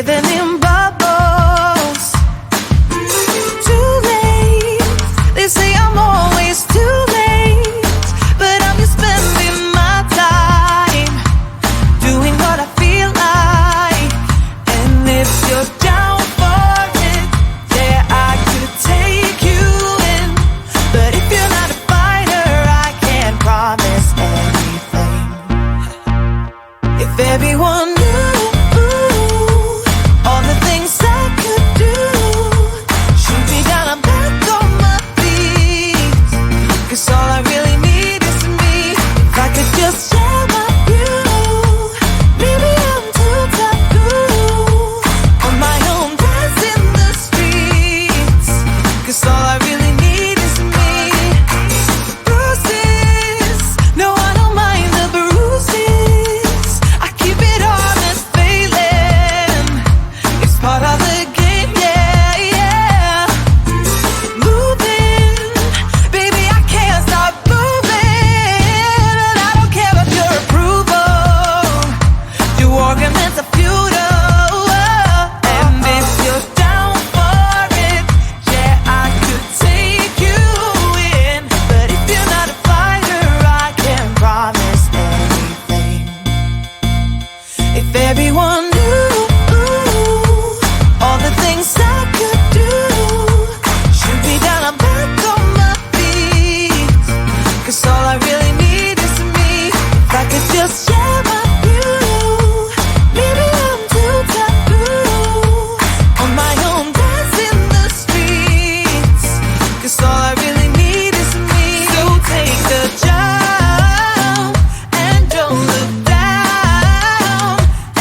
breathing in bubbles. Too late, they say I'm always too late, but I'm just spending my time doing what I feel like. And if you're down for it, yeah, I could take you in, but if you're not a fighter, I can't promise anything. If everyone knew all the things I could do, shoot me down, I'm back on my feet, 'cause all I really need is me. If I could just share my view, maybe I'm too taboo on my own, dance in the streets, 'cause all I really need is me. Bruises, no, I don't mind the bruises, I keep it honest failing, it's part of the game, yeah, yeah. Moving, baby, I can't stop moving, and I don't care about your approval, your arguments are futile, and if you're down for it, yeah, I could take you in, but if you're not a fighter, I can't promise anything. If everyone knew all the things I could do, shoot me down, I'm back on my feet, 'cause all I really need is me. If I could just share my view, maybe I'm too taboo on my own, dance in the streets, 'cause all I really need is me. So take the jump and don't look down,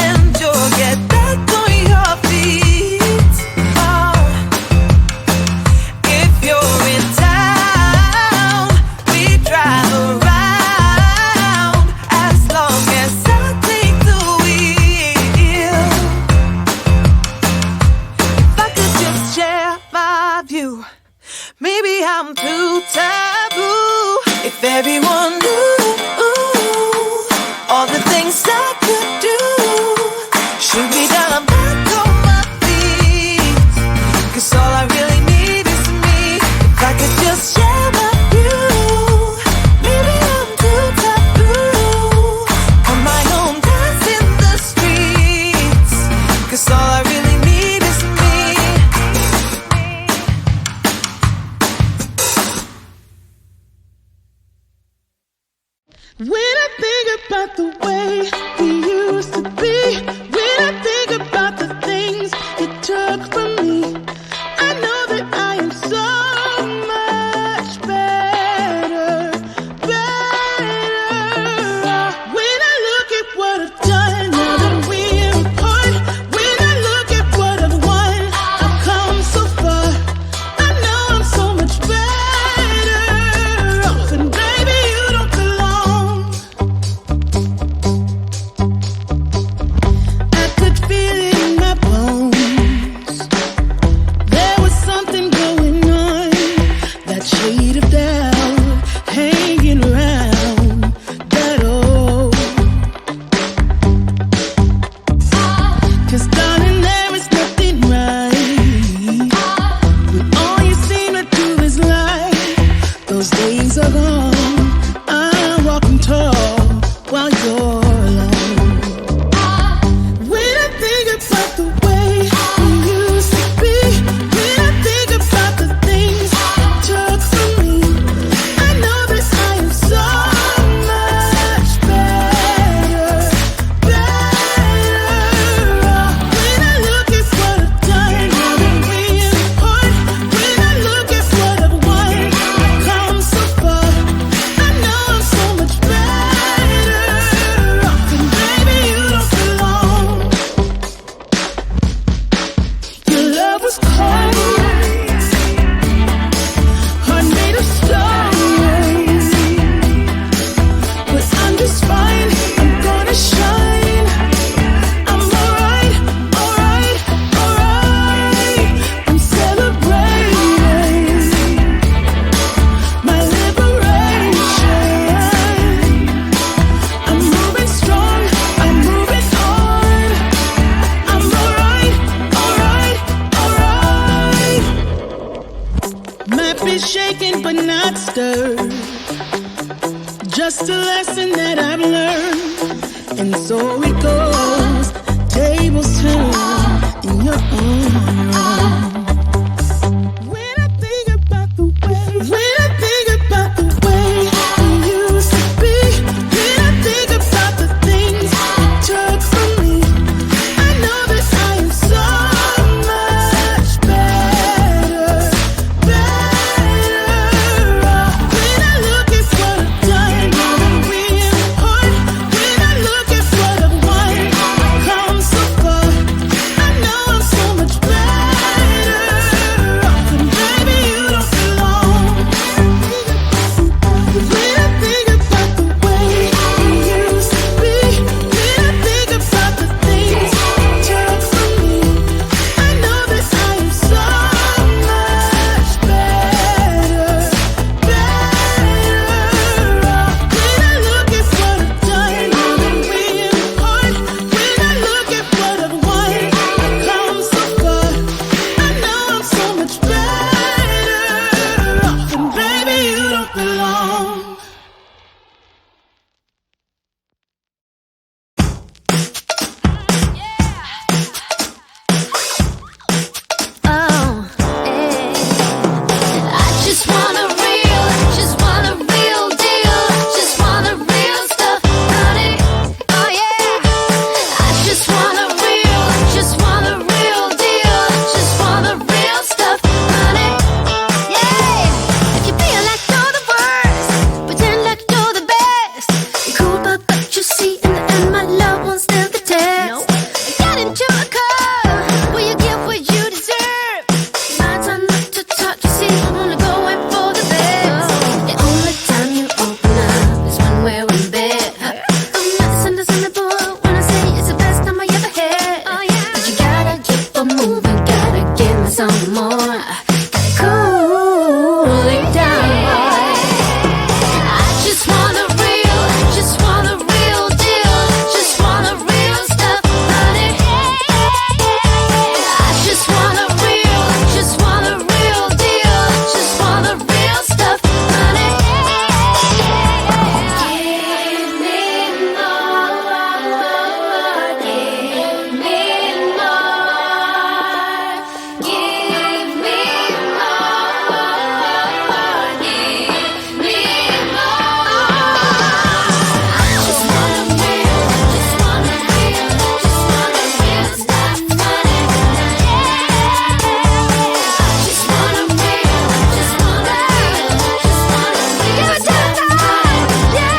and you'll get back on your feet. Oh, if you're in town, we drive around, as long as I take the wheel. If I could just share my view, maybe I'm too taboo. If everyone knew all the things I could do, shoot me down, I'm back on my feet, 'cause all I really need is me. If I could just share my view, maybe I'm too taboo on my own, dance in the streets, 'cause all I really need is me. master. Just a lesson that I've learned. And so it goes, tables turn in your own. When I think about the way we used to be, when I think about the things you took from me, I know that I am so much better off. When I look at what I've done, now that we're apart, when I look at what I've won, I've come so far, I know I'm so much better off. And baby, you don't belong. When I think about the way we used to be, when I think about the things you took from me, I know that I am so much better off. When I look at what I've done, now that we're apart, when I look at what I've won, I've come so far, I know I'm so much better off. And baby, you don't belong. I just want a real deal. Just want the real stuff, honey. Oh yeah. I just want a real deal. Just want the real stuff, honey. Yeah. If you feel like you're the worst, pretend like you're the best. You're cool, but you see in the end my love won't stand the test. Get into a car, will you get what you deserve? My time not to talk, you see, I'm only going for the best. The only time you open up is when we're in bed. I'm not misunderstandable when I say it's the best time I ever had. But you gotta keep on moving, gotta give me some more. Gotta cool it down. I just want a real deal. Just want the real stuff, honey. I just want a real deal. Just want the real stuff, honey. Give me more. Give me more. Give me more. Give me more. I just want a real stuff, honey. Just want a real, give it to the time, yeah.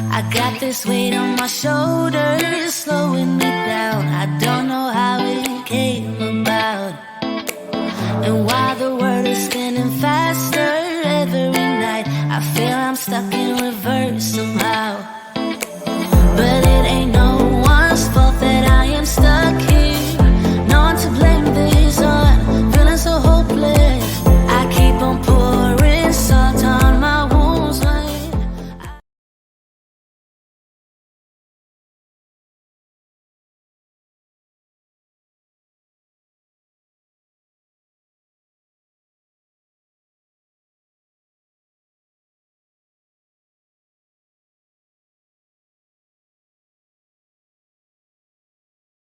I got this weight on my shoulders, slowing me down. I don't know how it came about. And while the world is spinning faster every night, I feel I'm stuck in reverse.